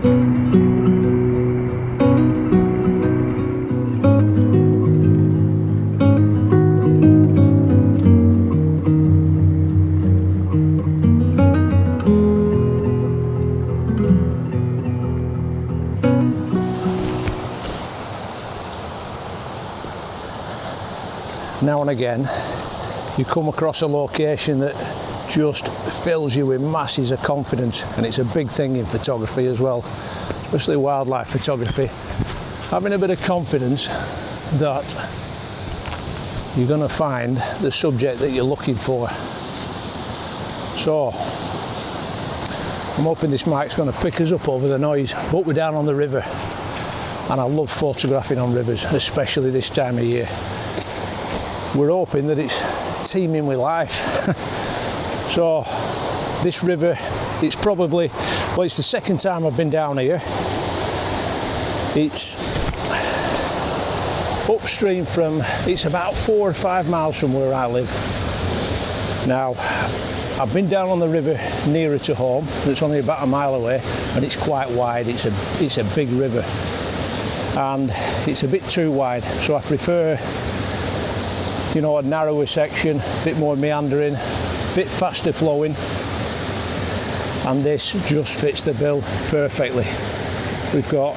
Now and again you come across a location that just fills you with masses of confidence, and it's a big thing in photography as well, especially wildlife photography. Having a bit of confidence that you're going to find the subject that you're looking for. So I'm hoping this mic's going to pick us up over the noise, but we're down on the river, and I love photographing on rivers, especially this time of year. We're hoping that it's teeming with life. So this river, it's probably, well, it's the second time I've been down here. It's upstream from, it's about 4 or 5 miles from where I live. Now, I've been down on the river nearer to home, it's only about a mile away, and it's quite wide. It's a big river, and it's a bit too wide, so I prefer, you know, a narrower section, a bit more meandering, a bit faster flowing, and this just fits the bill perfectly. We've got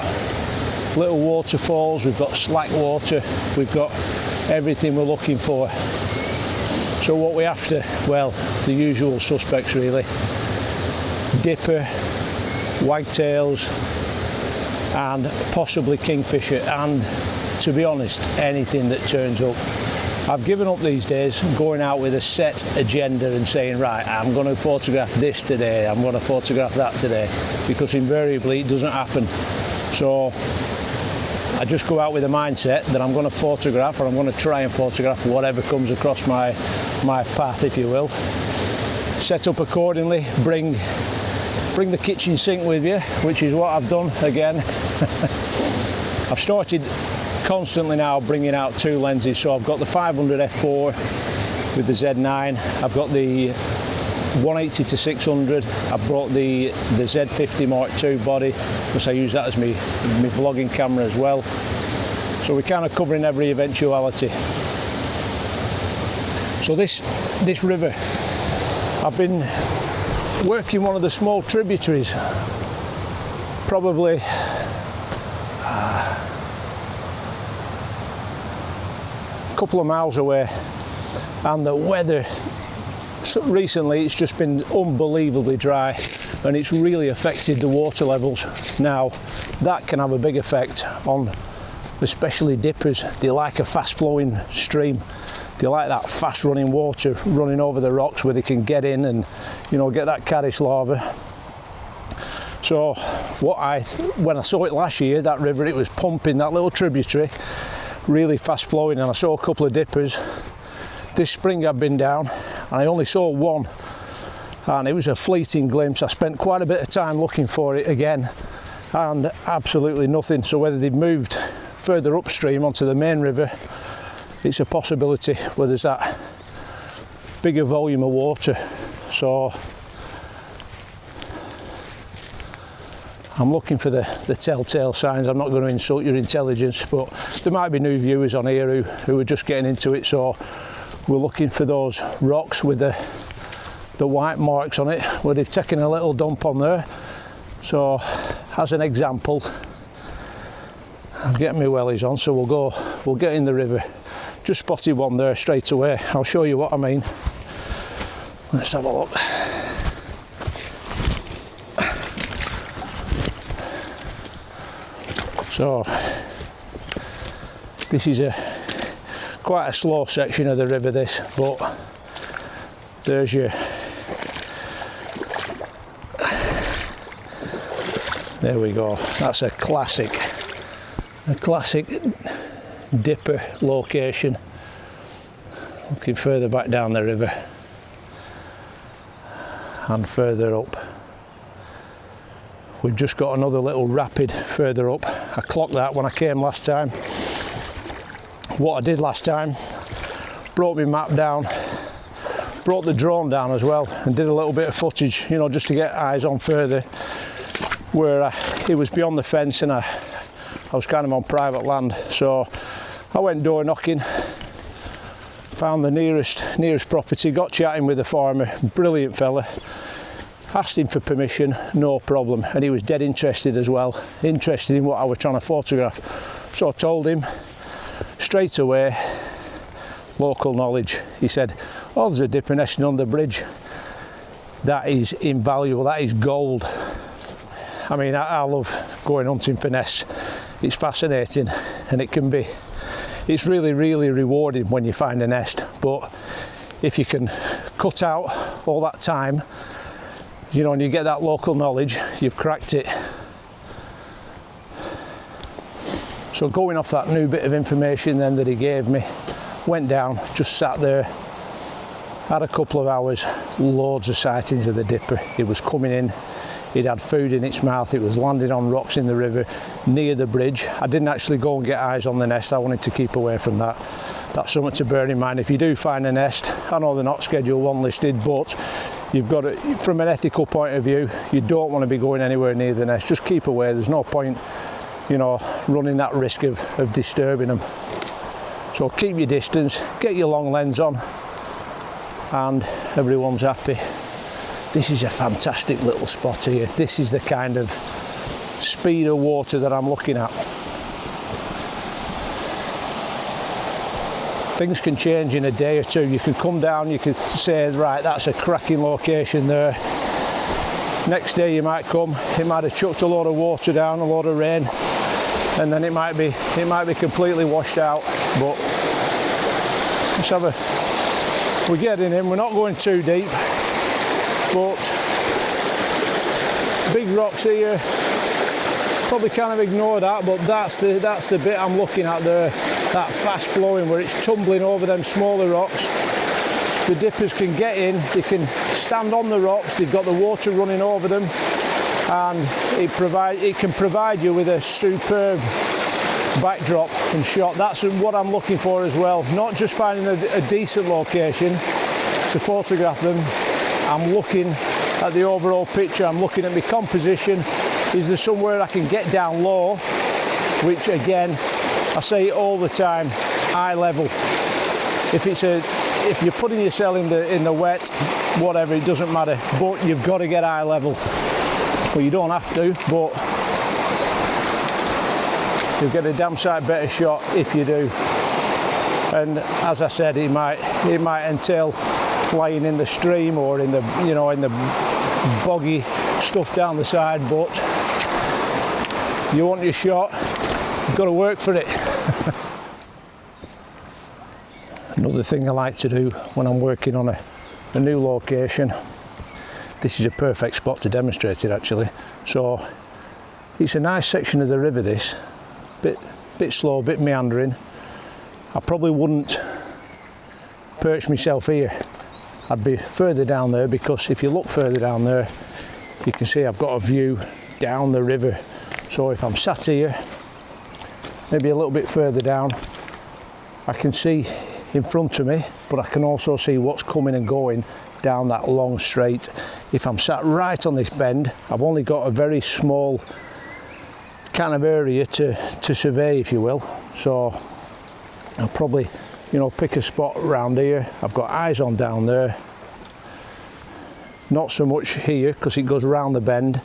little waterfalls, we've got slack water, we've got everything we're looking for. So what we're after, well, the usual suspects really: dipper, wagtails, and possibly kingfisher, and to be honest, anything that turns up. I've given up these days going out with a set agenda and saying, right, I'm going to photograph this today, I'm going to photograph that today, because invariably it doesn't happen. So I just go out with a mindset that I'm going to photograph, or I'm going to try and photograph whatever comes across my path, if you will. Set up accordingly, bring the kitchen sink with you, which is what I've done again. I've started constantly now bringing out 2 lenses, so I've got the 500 f4 with the Z9, I've got the 180 to 600, I've brought the Z50 Mark II body, because I use that as my vlogging camera as well. So we're kind of covering every eventuality. So this river, I've been working one of the small tributaries, probably couple of miles away, and the weather recently, it's just been unbelievably dry, and it's really affected the water levels. Now that can have a big effect on especially dippers. They like a fast flowing stream, they like that fast running water running over the rocks where they can get in and, you know, get that caddis larva. So when I saw it last year, that river, it was pumping, that little tributary, really fast flowing, and I saw a couple of dippers. This spring I've been down and I only saw one, and it was a fleeting glimpse. I spent quite a bit of time looking for it again, and absolutely nothing. So whether they've moved further upstream onto the main river, it's a possibility where there's that bigger volume of water. So I'm looking for the telltale signs. I'm not going to insult your intelligence, but there might be new viewers on here who are just getting into it. So we're looking for those rocks with the white marks on it, where they've taken a little dump on there. So as an example, I'm getting my wellies on, so we'll get in the river. Just spotted one there straight away. I'll show you what I mean. Let's have a look. So this is quite a slow section of the river, this, but there's your, there we go. That's a classic dipper location. Looking further back down the river and further up. We've just got another little rapid further up. I clocked that when I came last time. What I did last time, brought my map down, brought the drone down as well, and did a little bit of footage, you know, just to get eyes on further. where it was beyond the fence, and I was kind of on private land. So I went door knocking, found the nearest property, got chatting with the farmer, brilliant fella, asked him for permission, no problem, and he was dead interested as well, interested in what I was trying to photograph. So I told him straight away, local knowledge. He said, oh, there's a dipper nesting on the bridge. That is invaluable, that is gold. I mean, I love going hunting for nests. It's fascinating, and it's really, really rewarding when you find a nest. But if you can cut out all that time, you know, and you get that local knowledge, you've cracked it. So going off that new bit of information then that he gave me, went down, just sat there, had a couple of hours, loads of sightings of the dipper. It was coming in, it had food in its mouth, it was landing on rocks in the river near the bridge. I didn't actually go and get eyes on the nest, I wanted to keep away from that. That's something to bear in mind. If you do find a nest, I know they're not Schedule 1 listed, but you've got to, from an ethical point of view, you don't want to be going anywhere near the nest. Just keep away. There's no point, you know, running that risk of disturbing them. So keep your distance, get your long lens on, and everyone's happy. This is a fantastic little spot here. This is the kind of speed of water that I'm looking at. Things can change in a day or two. You can come down, you could say, right, that's a cracking location there. Next day you might come, it might have chucked a lot of water down, a lot of rain, and then it might be completely washed out. But let's have a, we're getting in, we're not going too deep, but big rocks here. Probably kind of ignore that, but that's the bit I'm looking at there, that fast flowing where it's tumbling over them smaller rocks. The dippers can get in, they can stand on the rocks, they've got the water running over them, and it can provide you with a superb backdrop and shot. That's what I'm looking for as well, not just finding a decent location to photograph them. I'm looking at the overall picture, I'm looking at my composition. Is there somewhere I can get down low, which again, I say it all the time, eye level. If you're putting yourself in the wet, whatever, it doesn't matter, but you've got to get eye level. Well, you don't have to, but you'll get a damn sight better shot if you do. And as I said, it might entail playing in the stream or in the boggy stuff down the side, but you want your shot, you've got to work for it. Another thing I like to do when I'm working on a new location, this is a perfect spot to demonstrate it actually. So it's a nice section of the river, this, bit slow, bit meandering. I probably wouldn't perch myself here. I'd be further down there, because if you look further down there, you can see I've got a view down the river. So if I'm sat here, maybe a little bit further down, I can see in front of me, but I can also see what's coming and going down that long straight. If I'm sat right on this bend, I've only got a very small kind of area to survey, if you will. So I'll probably, you know, pick a spot around here. I've got eyes on down there. Not so much here because it goes around the bend.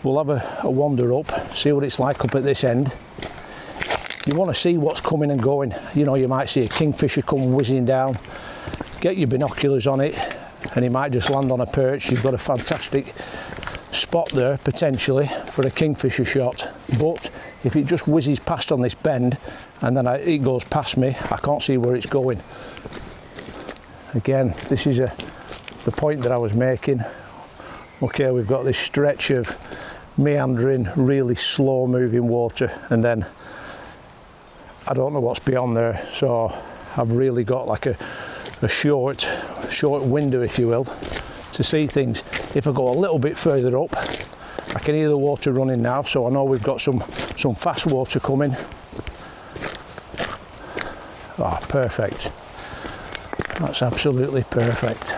We'll have a wander up, see what it's like up at this end. You want to see what's coming and going. You know, you might see a kingfisher come whizzing down. Get your binoculars on it, and he might just land on a perch. You've got a fantastic spot there potentially for a kingfisher shot. But if it just whizzes past on this bend and then it goes past me, I can't see where it's going. Again, this is the point that I was making. Okay, we've got this stretch of meandering, really slow moving water, and then I don't know what's beyond there, so I've really got like a short window, if you will, to see things. If I go a little bit further up, I can hear the water running now, so I know we've got some fast water coming. Oh, perfect. That's absolutely perfect.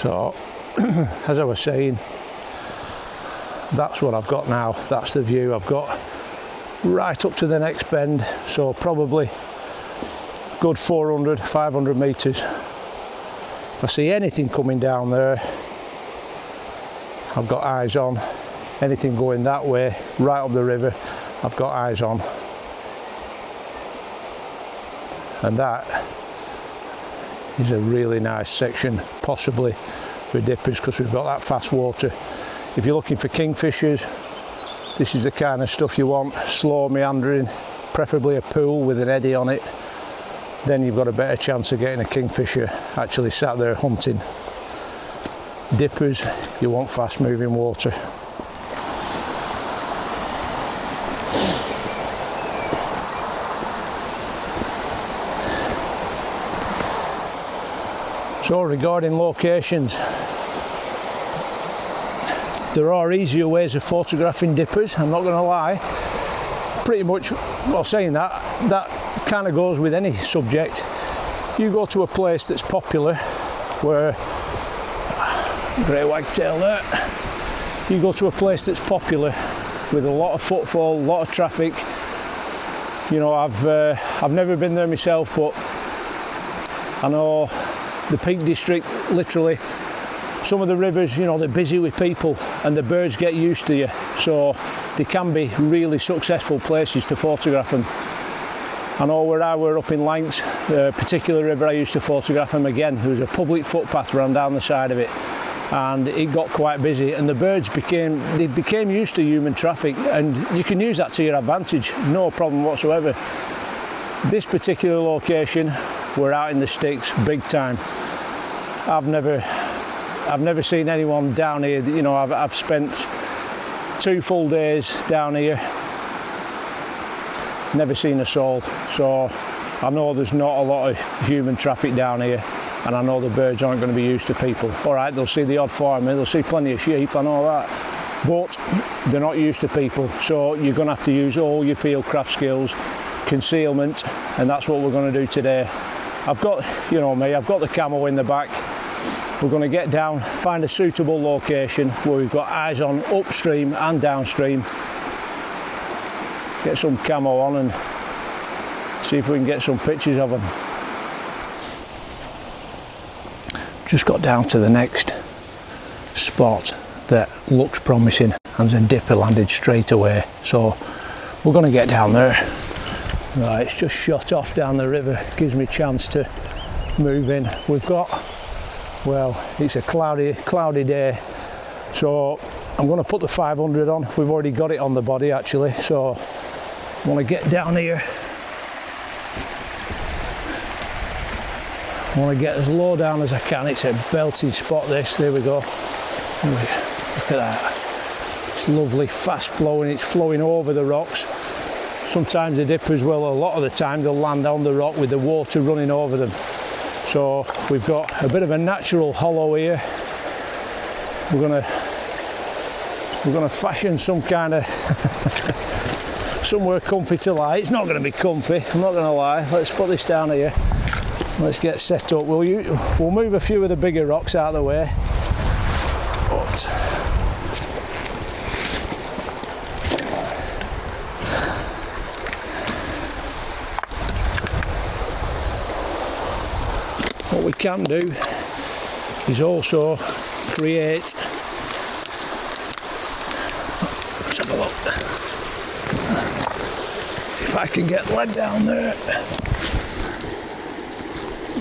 So as I was saying, that's what I've got now. That's the view I've got right up to the next bend, so probably good 400, 500 metres. If I see anything coming down there, I've got eyes on. Anything going that way, right up the river, I've got eyes on. And that is a really nice section, possibly for dippers, because we've got that fast water. If you're looking for kingfishers, this is the kind of stuff you want. Slow meandering, preferably a pool with an eddy on it. Then you've got a better chance of getting a kingfisher actually sat there hunting. Dippers, you want fast moving water. So regarding locations, there are easier ways of photographing dippers, I'm not going to lie. Pretty much, well, saying that, that kind of goes with any subject. You go to a place that's popular, where, grey wagtail there, you go to a place that's popular with a lot of footfall, a lot of traffic. You know, I've never been there myself, but I know the Peak District, literally, some of the rivers, you know, they're busy with people and the birds get used to you, so they can be really successful places to photograph them. I know where I were up in Lancs, the particular river I used to photograph them again, there was a public footpath run down the side of it, and it got quite busy, and the birds became used to human traffic, and you can use that to your advantage, no problem whatsoever. This particular location, we're out in the sticks, big time. I've never seen anyone down here. You know, I've spent 2 full days down here, never seen a soul. So I know there's not a lot of human traffic down here, and I know the birds aren't going to be used to people. All right, they'll see the odd farmer, they'll see plenty of sheep, I know that, but they're not used to people. So you're going to have to use all your fieldcraft skills, concealment, and that's what we're going to do today. I've got, you know me, I've got the camo in the back. We're going to get down, find a suitable location where we've got eyes on upstream and downstream. Get some camo on and see if we can get some pictures of them. Just got down to the next spot that looks promising, and there's a dipper landed straight away. So we're going to get down there. Right, it's just shot off down the river, gives me a chance to move in. We've got, well, it's a cloudy day, so I'm going to put the 500 on. We've already got it on the body actually, so I want to get down here. I want to get as low down as I can. It's a belting spot this, there we go. Look at that. It's lovely, fast flowing, it's flowing over the rocks. Sometimes the dippers will, a lot of the time, they'll land on the rock with the water running over them. So we've got a bit of a natural hollow here. We're gonna fashion some kind of somewhere comfy to lie. It's not going to be comfy, I'm not going to lie. Let's put this down here. Let's get set up. We'll move a few of the bigger rocks out of the way. But what we can do is also create, let's have a look, if I can get lead down there,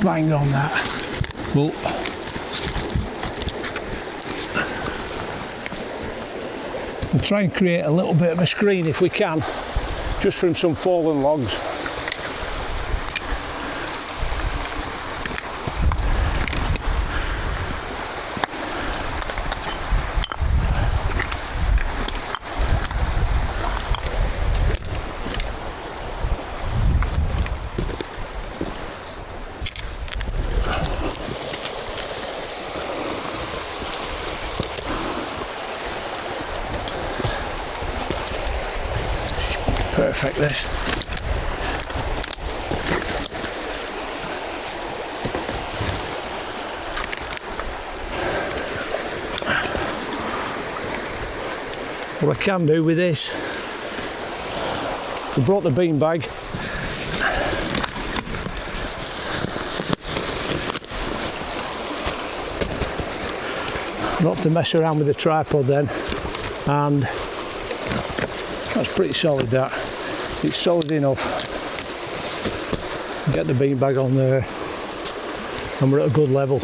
bang on that. Well, we'll try and create a little bit of a screen if we can, just from some fallen logs. Perfect this. What I can do with this, we brought the bean bag. Not to mess around with the tripod then, and that's pretty solid. That it's solid enough. Get the bean bag on there and we're at a good level.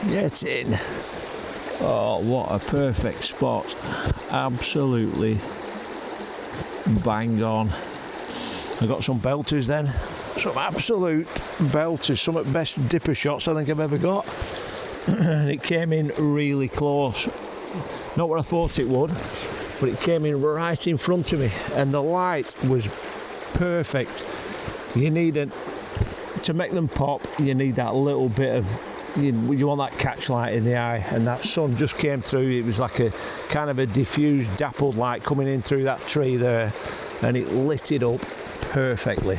Get in. Oh, what a perfect spot. Absolutely bang on. I got some belters then. Some absolute belters. Some of the best dipper shots I think I've ever got. And it came in really close. Not what I thought it would, but it came in right in front of me. And the light was perfect. You need to make them pop, you need that little bit of, you want that catch light in the eye, and that sun just came through. It was like a kind of a diffused, dappled light coming in through that tree there, and it lit it up perfectly.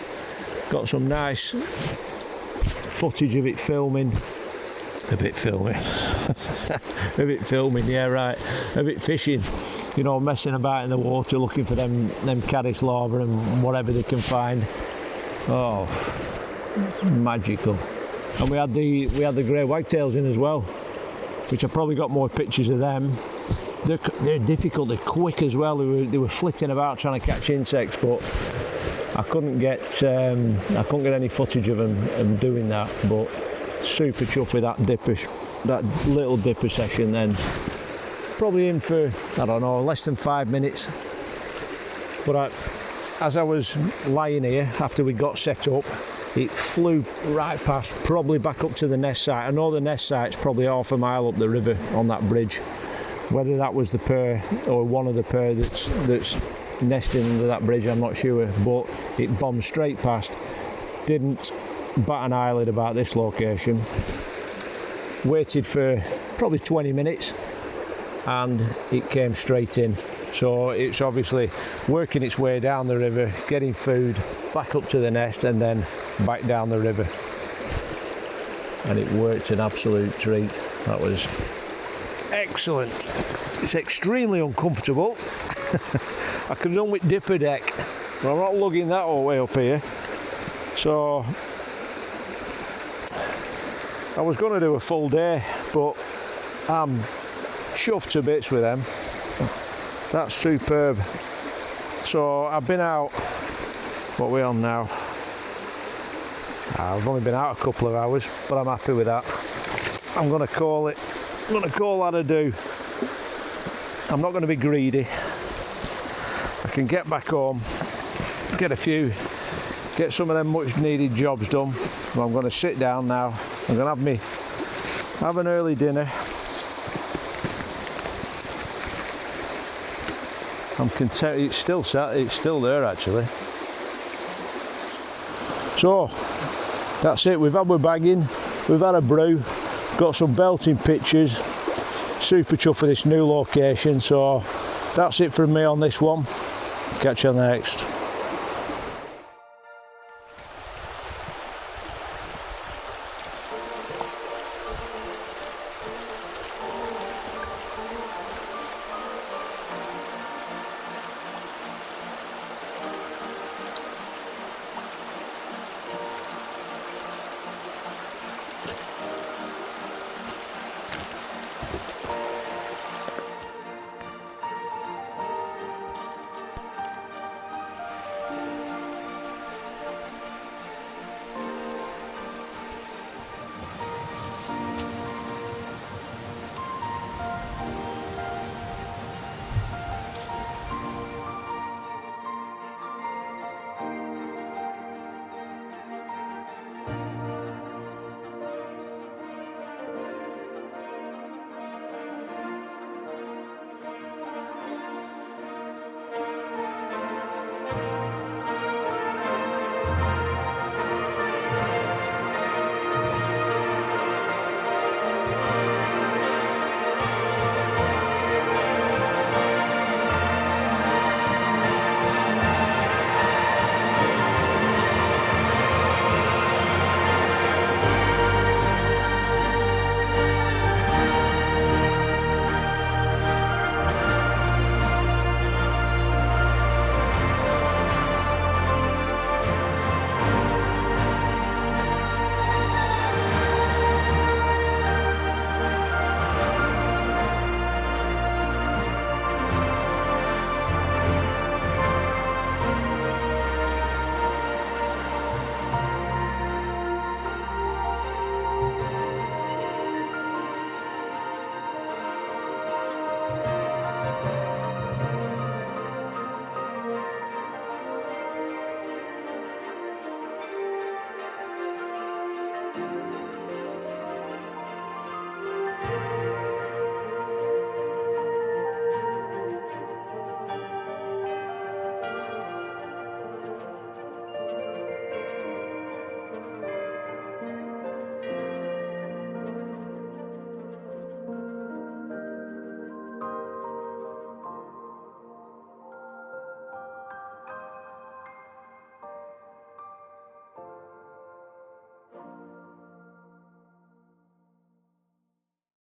Got some nice footage of it filming. A bit filming, yeah, right. A bit fishing, you know, messing about in the water, looking for them caddis larvae and whatever they can find. Oh, magical. And we had the grey wagtails in as well, which I probably got more pictures of them. They're difficult. They're quick as well. They were flitting about trying to catch insects, but I couldn't get any footage of them doing that. But super chuffed with that little dipper session. Then probably in for, I don't know, less than 5 minutes. But as I was lying here after we got set up, it flew right past, probably back up to the nest site. I know the nest site's probably half a mile up the river on that bridge. Whether that was the pair or one of the pair that's nesting under that bridge, I'm not sure, but it bombed straight past. Didn't bat an eyelid about this location. Waited for probably 20 minutes and it came straight in. So it's obviously working its way down the river, getting food, back up to the nest and then back down the river. And it worked an absolute treat. That was excellent. It's extremely uncomfortable. I could have done with dipper deck, But I'm not lugging that all the way up here. So I was going to do a full day, but I'm chuffed to bits with them. That's superb. So I've been out, what are we on now? I've only been out a couple of hours, but I'm happy with that. I'm going to call it, I'm going to call that a do. I'm not going to be greedy. I can get back home, get some of them much needed jobs done. But I'm going to sit down now. I'm going to have an early dinner. I'm content. It's still there actually. So that's it. We've had our bagging, we've had a brew, got some belting pictures. Super chuffed for this new location. So that's it from me on this one. Catch you on the next.